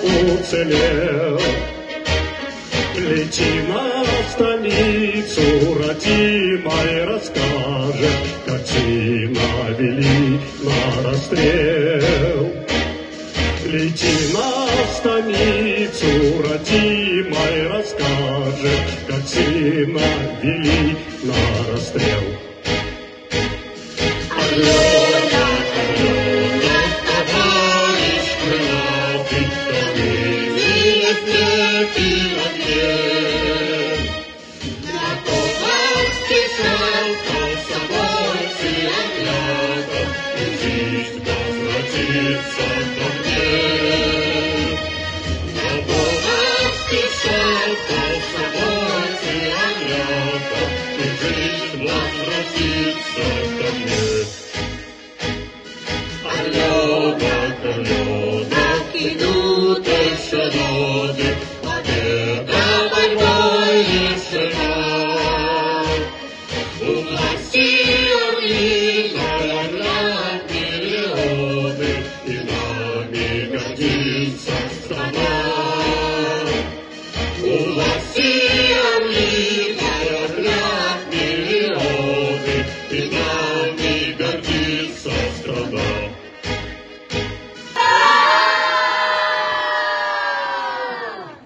уцелел. Лети на станицу, родимой расскажет, как сына вели на расстрел. Лети на станицу, родимой расскажет, как сына вели на расстрел. Алена, Алена, товарищ крылатый, кто ныне в степи в огне. На козах спешал комсомольцы отрядом, и жизнь возвратится ко мне. На козах спешал комсомольцы отрядом, и жизнь возвратится ко мне. Алена, Алена, идут еще роды,